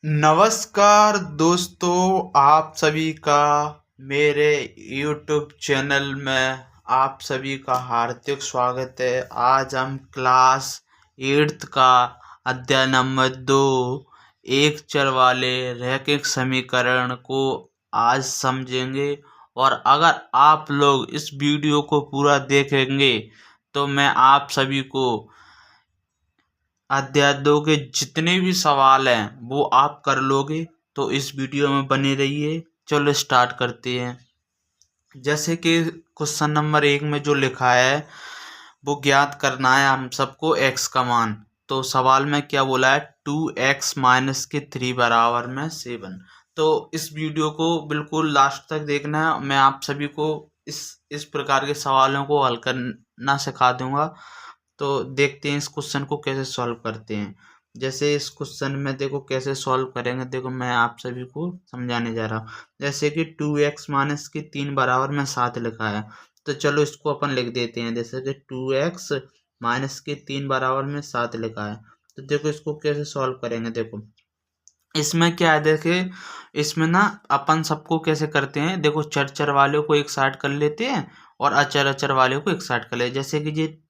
नमस्कार दोस्तों, आप सभी का मेरे YouTube चैनल में आप सभी का हार्दिक स्वागत है। आज हम क्लास 8th का अध्याय नंबर 2 एक चर वाले रैखिक समीकरण को आज समझेंगे। और अगर आप लोग इस वीडियो को पूरा देखेंगे तो मैं आप सभी को अध्याय 2 के जितने भी सवाल हैं वो आप कर लोगे। तो इस वीडियो में बने रहिए। चलो स्टार्ट करते हैं। जैसे कि क्वेश्चन नंबर 1 में जो लिखा है वो ज्ञात करना है हम सबको x का मान। तो सवाल में क्या बोला है, 2x माइनस के 3 बराबर में 7। तो इस वीडियो को बिल्कुल लास्ट तक देखना है। मैं आप सभी को इस प्रकार के सवालों को हल करना सिखा दूंगा। तो देखते हैं इस क्वेश्चन को कैसे सॉल्व करते हैं। जैसे इस क्वेश्चन में देखो कैसे सॉल्व करेंगे, देखो मैं आप सभी को समझाने जा रहा हूँ। जैसे कि 2x माइनस के 3 बराबर में 7 लिखा है, तो चलो इसको अपन लिख देते हैं। जैसे कि 2x माइनस के 3 बराबर में 7 लिखा है, तो देखो इसको कैसे सॉल्व करेंगे। देखो इसमें क्या है, देखे इसमें ना अपन सबको कैसे करते हैं। देखो चर चर वाले को एक साइड कर लेते हैं और अचर अचर वाले को एक साइड कर लेते हैं। जैसे कि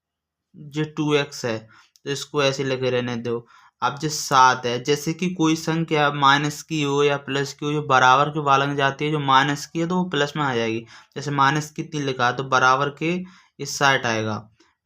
जो 2x है तो इसको ऐसे लगे रहने दो। अब जो 7 है, जैसे कि कोई संख्या माइनस की हो या प्लस की हो, जो बराबर के वाला में जाती है, जो माइनस की है तो वो प्लस में आ जाएगी। जैसे माइनस की 3 लिखा है तो बराबर के इस साइड आएगा।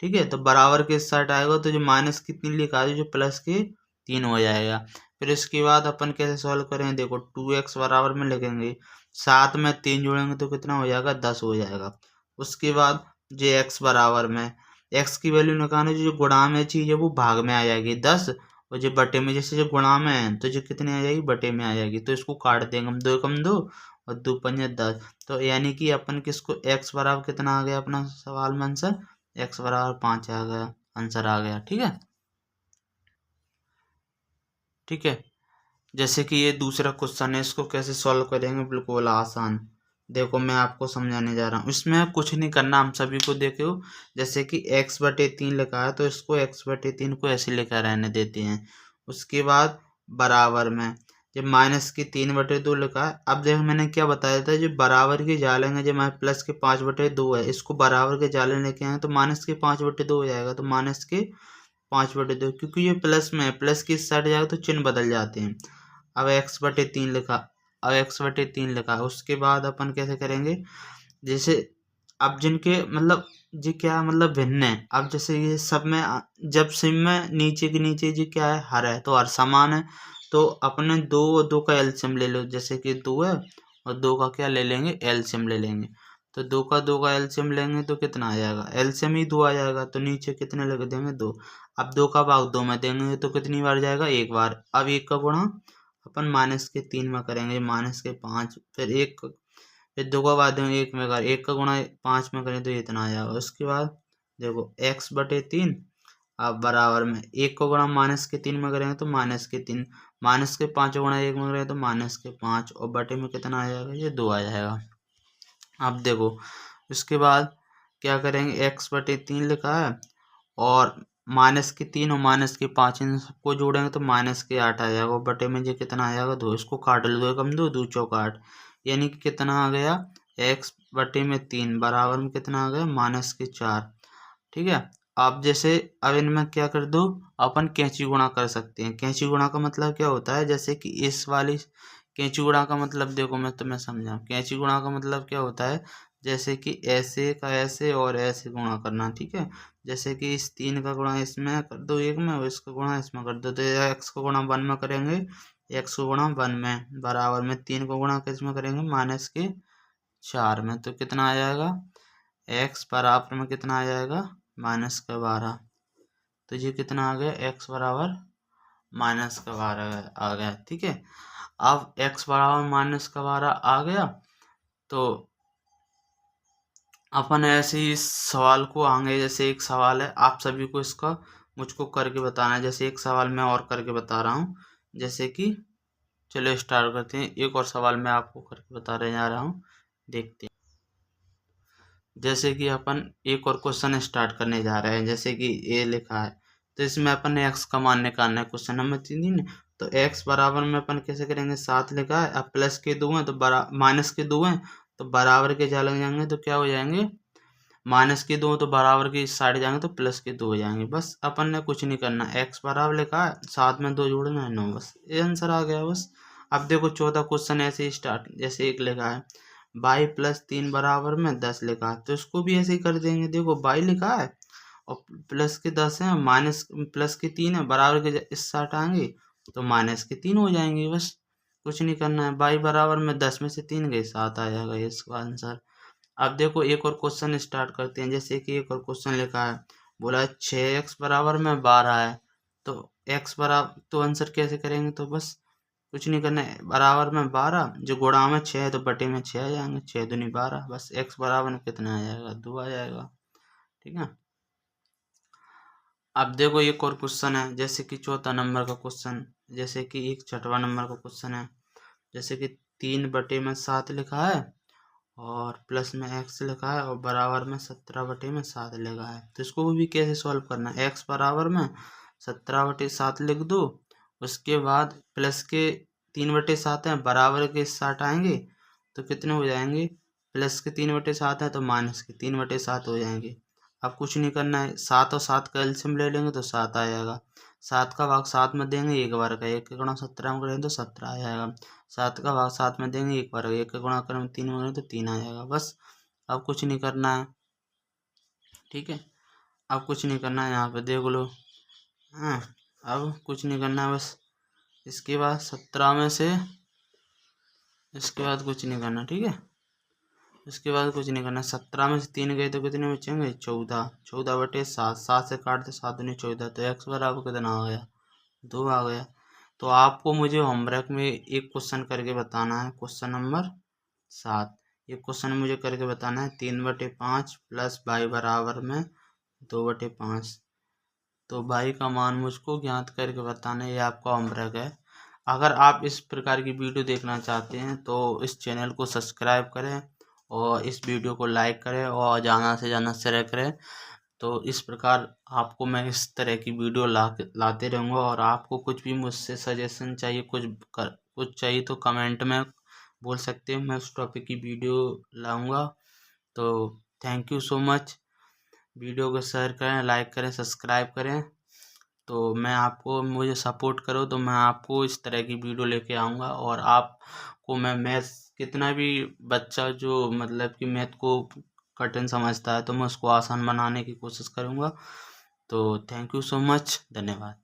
ठीक है, तो बराबर के इस साइड आएगा, तो जो माइनस की 3 लिखा है जो प्लस के 3 हो जाएगा। फिर इसके बाद अपन कैसे सॉल्व करेंगे, देखो 2x बराबर में लिखेंगे, 7 में 3 जोड़ेंगे तो कितना हो जाएगा, 10 हो जाएगा। उसके बाद जो x बराबर में x की वैल्यू निकालने, जो गुणा में चीज है वो भाग में आ जाएगी 10, और जो बटे में, जैसे जो गुणा में है तो जो कितने आ जाएगी, बटे में आ जाएगी। तो इसको काट देंगे हम, 2 कम 2 और 2 पंजे 10। तो यानी कि अपन किसको x बराबर कितना आ गया, अपना सवाल में आंसर x बराबर 5 आ गया, आंसर आ गया। ठीक है, ठीक है। जैसे कि ये दूसरा क्वेश्चन है, इसको कैसे सॉल्व करेंगे, बिल्कुल आसान। देखो मैं आपको समझाने जा रहा हूँ, इसमें कुछ नहीं करना, हम सभी को देखो। जैसे कि x/3 लिखा है तो इसको x/3 को ऐसे लिखा रहने देते हैं। उसके बाद बराबर में जब माइनस की 3/2 लिखा है, अब देखो मैंने क्या बताया था, जो बराबर के जालेंगे, जब मैं प्लस के 5/2 है, इसको बराबर के जाले लेके आए तो माइनस के 5/2 हो जाएगा। तो माइनस के 5/2, क्योंकि ये प्लस में है, प्लस की साइड जाएगा तो चिन्ह बदल जाते हैं। अब x/3 लिखा, अब x/3 लिखा। उसके बाद अपन कैसे करेंगे, जैसे अब जिनके मतलब जी क्या मतलब भिन्न है, अब जैसे ये सब में जब सिम में नीचे के नीचे जी क्या है, हर है तो हर समान है। तो अपने 2 और 2 का एलसीएम ले लो। जैसे कि 2 है और 2 का क्या ले लेंगे, एलसीएम ले लेंगे। तो 2 का एलसीएम लेंगे तो कितना आ जाएगा, एलसीएम ही 2 आ जाएगा। तो नीचे कितने लग देंगे, 2। अब 2 का भाग 2 में देंगे तो कितनी बार जाएगा, एक बार। अब 1 का गुणा अपन माइनस के 3 में करेंगे, माइनस के 5, फिर 1, फिर 2 का बाद देंगे 1 में कर, 1 का गुणा 5 में करें तो इतना आ जाएगा। उसके बाद देखो x/3, अब बराबर में 1 को गुणा माइनस के 3 में करेंगे तो माइनस के 3, माइनस के 5 गुणा 1 में करेंगे तो माइनस के 5, और बटे में कितना आ जाएगा, ये 2 आ जाएगा। अब देखो उसके बाद क्या करेंगे, x/3 लिखा है और माइनस की 3 और माइनस के 5, इन सबको जोड़ेंगे तो माइनस के 8 आ जाएगा, और बटे में जो कितना आ जाएगा, 2। इसको काट लो, 2 कम 2, 2 चौक 8, यानी कि कितना आ गया, x/3 बराबर में कितना आ गया, माइनस के 4। ठीक है, अब जैसे अब इनमें क्या कर दो, अपन कैंची गुणा कर सकते हैं। कैंची गुणा का मतलब क्या होता है, जैसे कि इस वाली कैंची गुणा का मतलब देखो मैं तुम्हें समझाऊं। कैंची गुणा का मतलब क्या होता है, जैसे कि ऐसे का ऐसे और ऐसे गुणा करना। ठीक है, जैसे कि इस 3 का गुणा इसमें कर दो 1 में, और इसका गुणा इसमें कर दो। तो x को गुणा 1 में करेंगे, x को गुणा 1 में बराबर में 3 को गुणा किस में करेंगे, माइनस के 4 में। तो कितना आ जाएगा, x बराबर में कितना आ जाएगा, माइनस का 12। तो ये कितना आ गया, x बराबर माइनस का 12 आ गया। ठीक है, अब x बराबर माइनस का 12 आ गया, तो अपन ऐसे ही इस सवाल को आगे, जैसे एक सवाल है, आप सभी को इसका मुझको करके बताना है। जैसे एक सवाल मैं और करके बता रहा हूँ। जैसे कि चलो स्टार्ट करते हैं, एक और सवाल मैं आपको करके बता रहे जा रहा हूँ, देखते हैं। जैसे कि अपन एक और क्वेश्चन स्टार्ट करने जा रहे हैं। जैसे कि ए लिखा है, तो इसमें अपन ने एक्स का मान निकालना है क्वेश्चन नंबर 3। तो एक्स बराबर में अपन कैसे करेंगे, 7 लिखा है, अब प्लस के 2 हैं तो माइनस के 2 हैं तो बराबर के जा लग जाएंगे तो क्या हो जाएंगे, माइनस के 2 तो बराबर के इस साइड जाएंगे तो प्लस के 2 हो जाएंगे। बस अपन ने कुछ नहीं करना, एक्स बराबर लिखा है, साथ में 2 जोड़ना है 9, बस ये आंसर आ गया बस। अब देखो चौथा क्वेश्चन ऐसे ही स्टार्ट, जैसे एक लिखा है बाई प्लस 3 बराबर में 10 लिखा है, तो इसको भी ऐसे ही कर देंगे। देखो बाई लिखा है और प्लस के 10 है, माइनस प्लस के 3 है, बराबर के इस साइड आएंगे तो माइनस के 3 हो जाएंगे, बस कुछ नहीं करना है। बाई बराबर में 10 में से 3 गए 7 आ जाएगा इसका आंसर। अब देखो एक और क्वेश्चन स्टार्ट करते हैं, जैसे कि एक और क्वेश्चन लिखा है, बोला 6x बराबर में 12 है, तो x बराबर तो आंसर कैसे करेंगे, तो बस कुछ नहीं करना है, बराबर में 12 जो गुणा में 6 है तो बटे में 6 आ जाएंगे, 6 दूनी 12, बस x बराबर में कितना आ जाएगा, 2 आ जाएगा। ठीक है। अब देखो एक और क्वेश्चन है, जैसे कि चौथा नंबर का क्वेश्चन, जैसे कि एक छठवां नंबर का क्वेश्चन है, जैसे कि 3/7 लिखा है और प्लस में x लिखा है और बराबर में 17/7 लिखा है, तो इसको भी कैसे सॉल्व करना है, x बराबर में 17/7 लिख दो, उसके बाद प्लस के 3/7 है, बराबर के साथ आएंगे तो कितने हो जाएंगे, प्लस के 3/7 है तो माइनस के 3/7 हो जाएंगे। अब कुछ नहीं करना है, 7 और 7 का एलसीएम ले लेंगे तो 7 आ जाएगा, 7 का भाग 7 में देंगे एक बार का, 1 के गुणा 17 में करेंगे तो 17 आ जाएगा, 7 का भाग 7 में देंगे एक बार, 1 का गुणा करें 3 में करें तो 3 आ जाएगा, बस अब कुछ नहीं करना है। ठीक है, अब कुछ नहीं करना है, यहाँ पे देख लो। हाँ, अब कुछ नहीं करना है बस, इसके बाद 17 में से, इसके बाद कुछ नहीं करना, ठीक है, इसके बाद कुछ नहीं करना, 17 में से 3 गए तो कितने बचेंगे, 14, 14/7, 7 से काटते 7 दूनी 14, तो एक्स बराबर कितना आ गया, 2 आ गया। तो आपको मुझे होमवर्क में एक क्वेश्चन करके बताना है, क्वेश्चन नंबर 7, ये क्वेश्चन मुझे करके बताना है, 3/5 प्लस बाई बराबर में 2/5, तो बाई का मान मुझको ज्ञात करके बताना है, ये आपका होमवर्क है। अगर आप इस प्रकार की वीडियो देखना चाहते हैं तो इस चैनल को सब्सक्राइब करें और इस वीडियो को लाइक करें और ज़्यादा से ज़्यादा शेयर करें। तो इस प्रकार आपको मैं इस तरह की वीडियो लाते रहूँगा, और आपको कुछ भी मुझसे सजेशन चाहिए, कुछ चाहिए तो कमेंट में बोल सकते हैं, मैं उस टॉपिक की वीडियो लाऊंगा। तो thank you so much, video को शेयर करें, लाइक करें, सब्सक्राइब करें। तो मैं आपको, मुझे सपोर्ट करो तो मैं आपको इस तरह की वीडियो लेके आऊँगा, और आपको मैं मैथ्स, कितना भी बच्चा जो मतलब कि मैथ को कठिन समझता है तो मैं उसको आसान बनाने की कोशिश करूँगा। तो थैंक यू सो मच, धन्यवाद।